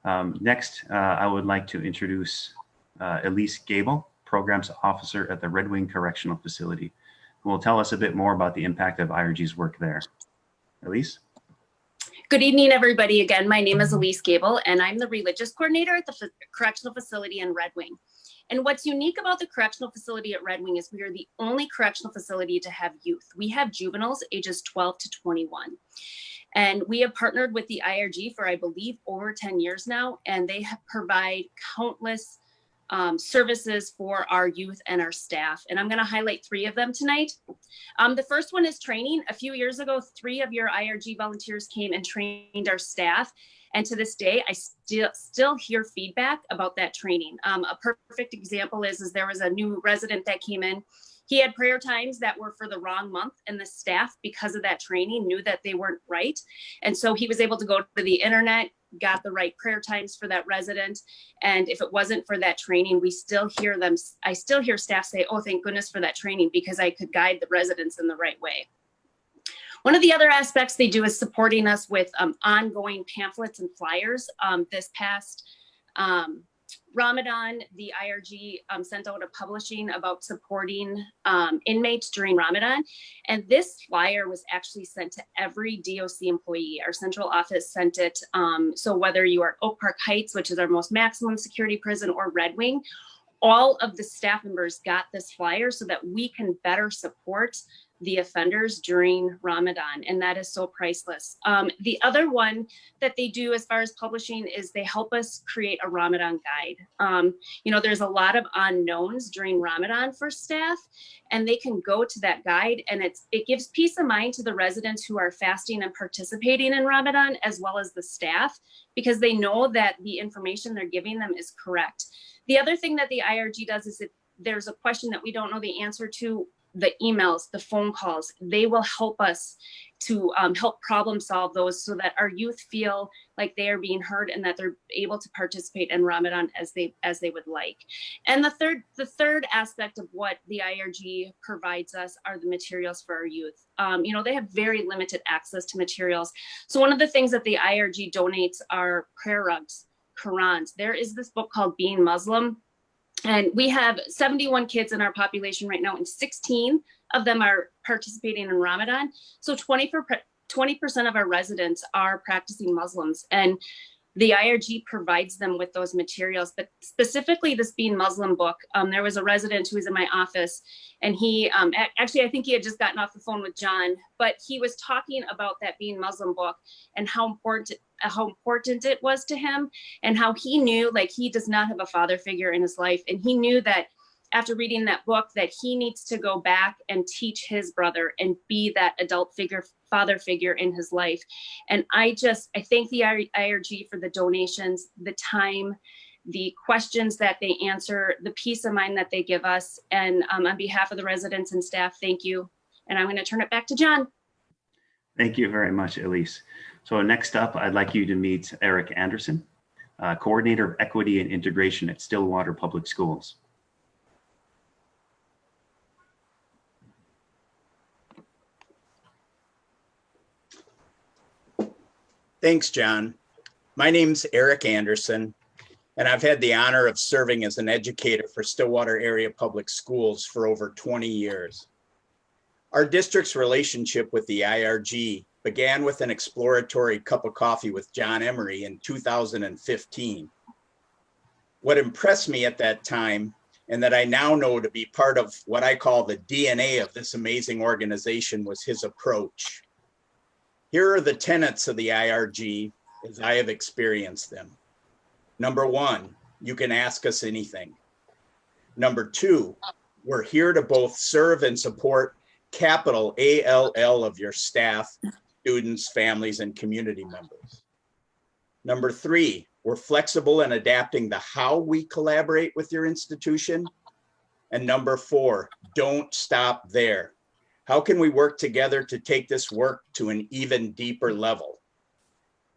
Next, I would like to introduce Elise Goebel, Programs Officer at the Red Wing Correctional Facility, who will tell us a bit more about the impact of IRG's work there. Elise? Good evening, everybody. Again, my name is Elise Goebel, and I'm the Religious Coordinator at the Correctional Facility in Red Wing. And what's unique about the Correctional Facility at Red Wing is we are the only correctional facility to have youth. We have juveniles ages 12 to 21. And we have partnered with the IRG for, I believe, over 10 years now, and they provide countless services for our youth and our staff. And I'm going to highlight 3 of them tonight. The first one is training. A few years ago, 3 of your IRG volunteers came and trained our staff. And to this day, I still hear feedback about that training. A perfect example is there was a new resident that came in. He had prayer times that were for the wrong month, and the staff, because of that training, knew that they weren't right. And so he was able to go to the internet, got the right prayer times for that resident. And if it wasn't for that training, we still hear them. I still hear staff say, oh, thank goodness for that training, because I could guide the residents in the right way. One of the other aspects they do is supporting us with ongoing pamphlets and flyers. This past Ramadan, the IRG sent out a publishing about supporting inmates during Ramadan. And this flyer was actually sent to every DOC employee. Our central office sent it. So whether you are Oak Park Heights, which is our most maximum security prison, or Red Wing, all of the staff members got this flyer so that we can better support the offenders during Ramadan, and that is so priceless. The other one that they do as far as publishing is they help us create a Ramadan guide. You know, there's a lot of unknowns during Ramadan for staff, and they can go to that guide, and it gives peace of mind to the residents who are fasting and participating in Ramadan, as well as the staff, because they know that the information they're giving them is correct. The other thing that the IRG does is if there's a question that we don't know the answer to, the emails, the phone calls, they will help us to help problem solve those so that our youth feel like they are being heard and that they're able to participate in Ramadan as they would like. And the third aspect of what the IRG provides us are the materials for our youth. You know, they have very limited access to materials. So one of the things that the IRG donates are prayer rugs, Qurans. There is this book called Being Muslim. And we have 71 kids in our population right now, and 16 of them are participating in Ramadan. So 20% of our residents are practicing Muslims, and the IRG provides them with those materials. But specifically this Being Muslim book, there was a resident who was in my office, and he, actually, I think he had just gotten off the phone with John, but he was talking about that Being Muslim book and how important it was to him, and how he knew, like, he does not have a father figure in his life. And he knew that after reading that book that he needs to go back and teach his brother and be that adult figure, father figure in his life. And I thank the IRG for the donations, the time, the questions that they answer, the peace of mind that they give us. And on behalf of the residents and staff, thank you. And I'm going to turn it back to John. Thank you very much, Elise. So next up, I'd like you to meet Eric Anderson, Coordinator of Equity and Integration at Stillwater Public Schools. Thanks, John. My name's Eric Anderson, and I've had the honor of serving as an educator for Stillwater Area Public Schools for over 20 years. Our district's relationship with the IRG began with an exploratory cup of coffee with John Emery in 2015. What impressed me at that time, and that I now know to be part of what I call the DNA of this amazing organization, was his approach. Here are the tenets of the IRG as I have experienced them. Number 1, you can ask us anything. Number 2, we're here to both serve and support capital ALL of your staff, students, families, and community members. Number 3, we're flexible in adapting the how we collaborate with your institution. And number 4, don't stop there. How can we work together to take this work to an even deeper level?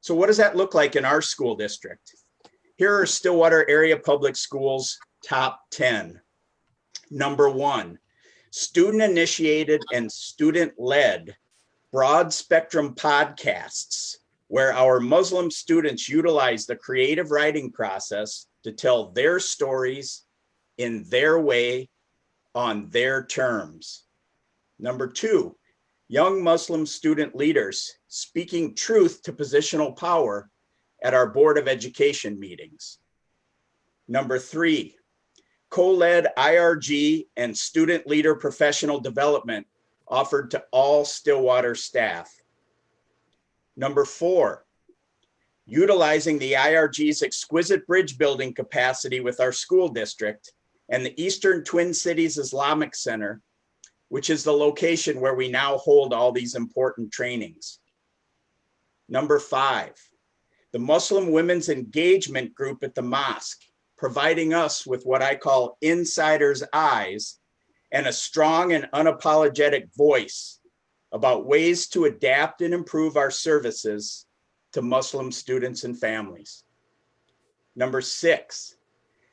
So what does that look like in our school district? Here are Stillwater Area Public Schools top 10. Number 1, student-initiated and student-led broad spectrum podcasts where our Muslim students utilize the creative writing process to tell their stories in their way, on their terms. Number 2, young Muslim student leaders speaking truth to positional power at our Board of Education meetings. Number 3, co-led IRG and student leader professional development offered to all Stillwater staff. Number 4, utilizing the IRG's exquisite bridge building capacity with our school district and the Eastern Twin Cities Islamic Center, which is the location where we now hold all these important trainings. Number 5, the Muslim Women's Engagement Group at the mosque, providing us with what I call insider's eyes and a strong and unapologetic voice about ways to adapt and improve our services to Muslim students and families. Number 6,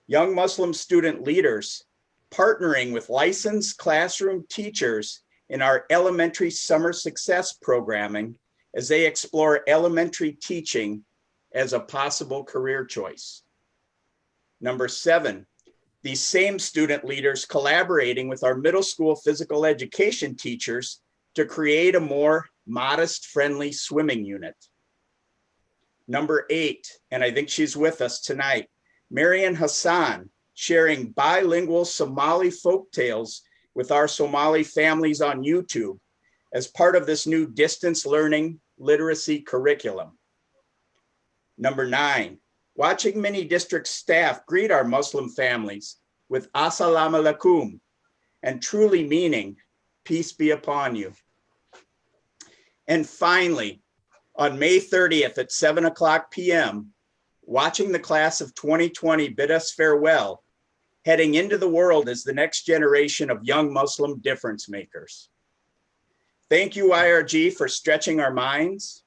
young Muslim student leaders partnering with licensed classroom teachers in our elementary summer success programming as they explore elementary teaching as a possible career choice. Number 7, these same student leaders collaborating with our middle school physical education teachers to create a more modest, friendly swimming unit. Number 8, and I think she's with us tonight, Marian Hassan, sharing bilingual Somali folktales with our Somali families on YouTube as part of this new distance learning literacy curriculum. Number 9, watching many district staff greet our Muslim families with Assalamu alaikum, and truly meaning, peace be upon you. And finally, on May 30th at 7:00 p.m., watching the class of 2020 bid us farewell, heading into the world as the next generation of young Muslim difference makers. Thank you, IRG, for stretching our minds,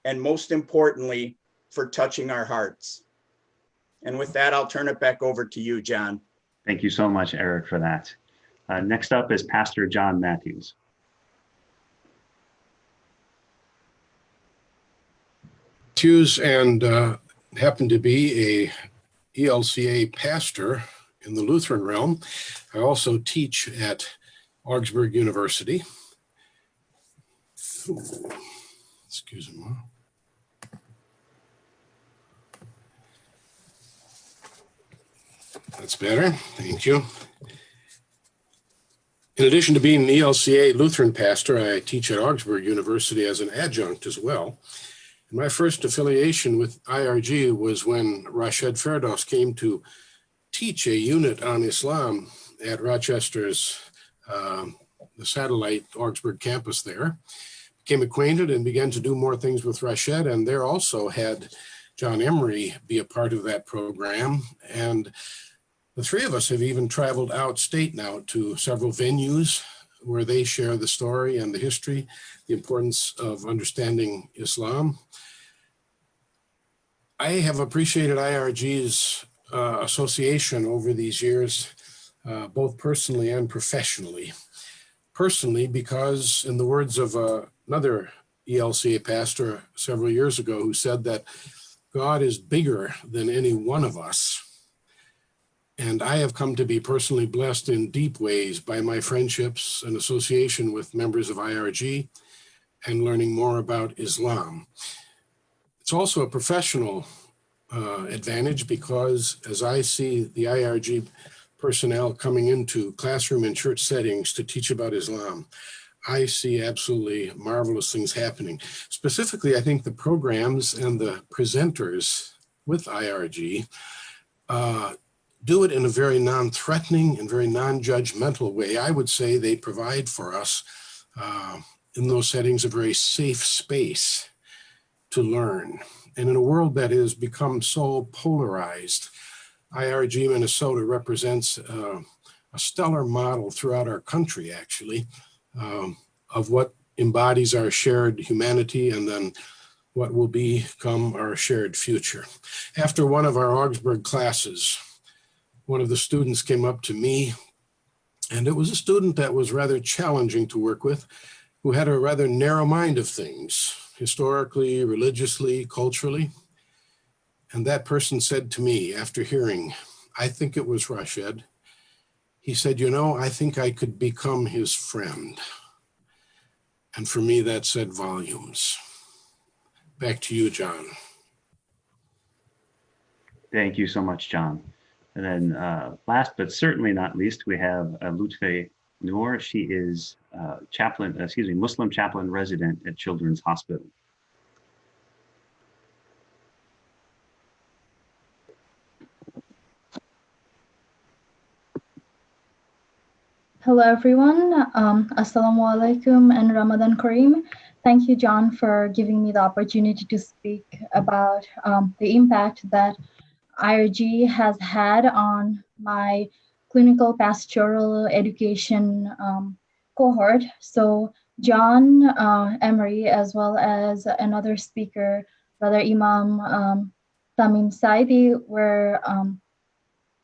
and most importantly, for touching our hearts. And with that, I'll turn it back over to you, John. Thank you so much, Eric, for that. Next up is Pastor John Matthews. And happened to be a ELCA pastor in the Lutheran realm. I also teach at Augsburg University. Excuse me. That's better. Thank you. In addition to being an ELCA Lutheran pastor, I teach at Augsburg University as an adjunct as well. And my first affiliation with IRG was when Rashid Ferdos came to teach a unit on Islam at Rochester's, the satellite Augsburg campus there. Became acquainted and began to do more things with Rashid, and there also had John Emery be a part of that program. And the three of us have even traveled out state now to several venues where they share the story and the history, the importance of understanding Islam. I have appreciated IRG's association over these years, both personally and professionally. Personally, because in the words of another ELCA pastor several years ago who said that God is bigger than any one of us. And I have come to be personally blessed in deep ways by my friendships and association with members of IRG and learning more about Islam. It's also a professional advantage because as I see the IRG personnel coming into classroom and church settings to teach about Islam, I see absolutely marvelous things happening. Specifically, I think the programs and the presenters with IRG do it in a very non-threatening and very non-judgmental way. I would say they provide for us in those settings a very safe space to learn. And in a world that has become so polarized, IRG Minnesota represents a stellar model throughout our country, actually, of what embodies our shared humanity and then what will become our shared future. After one of our Augsburg classes, one of the students came up to me, and it was a student that was rather challenging to work with, who had a rather narrow mind of things. historically, religiously, culturally. And that person said to me after hearing, I think it was Rashid, he said, you know, I think I could become his friend. And for me, that said volumes. Back to you, John. Thank you so much, John. And then last but certainly not least, we have Lutfe-E-Noor. She is Muslim chaplain resident at Children's Hospital. Hello, everyone. Assalamu alaikum and Ramadan Kareem. Thank you, John, for giving me the opportunity to speak about the impact that IRG has had on my clinical pastoral education cohort. So John Emery, as well as another speaker, Brother Imam Tamim Saidi, were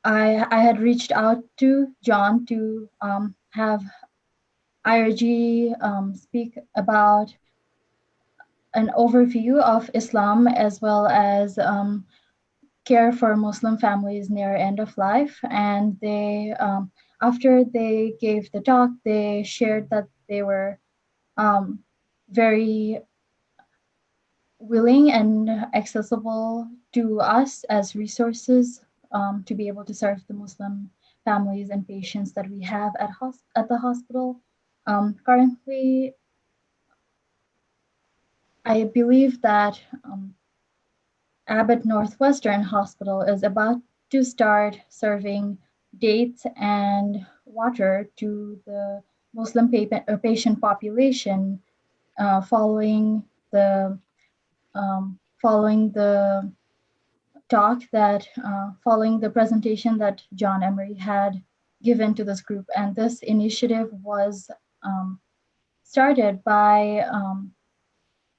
I had reached out to John to have IRG speak about an overview of Islam as well as care for Muslim families near end of life. And they, after they gave the talk, they shared that they were very willing and accessible to us as resources to be able to serve the Muslim families and patients that we have at the hospital. Currently, I believe that Abbott Northwestern Hospital is about to start serving dates and water to the Muslim patient population following the talk that following the presentation that John Emery had given to this group. And this initiative was started by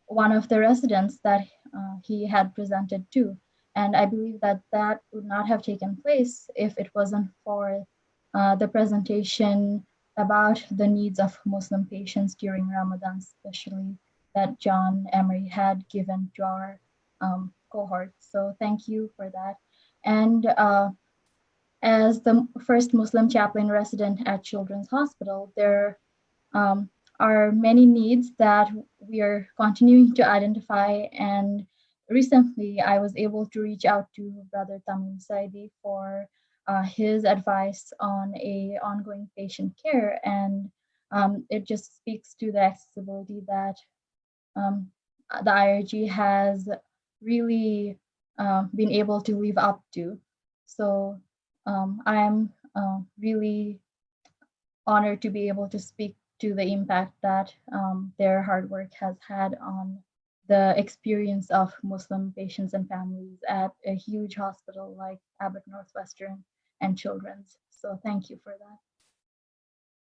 one of the residents that he had presented to. And I believe that that would not have taken place if it wasn't for the presentation about the needs of Muslim patients during Ramadan, especially that John Emery had given to our cohort. So thank you for that. And as the first Muslim chaplain resident at Children's Hospital, there are many needs that we are continuing to identify. And recently I was able to reach out to Brother Tamim Saidi for his advice on a ongoing patient care. And it just speaks to the accessibility that the IRG has really been able to live up to. So I'm really honored to be able to speak to the impact that their hard work has had on the experience of Muslim patients and families at a huge hospital like Abbott Northwestern and Children's. So thank you for that.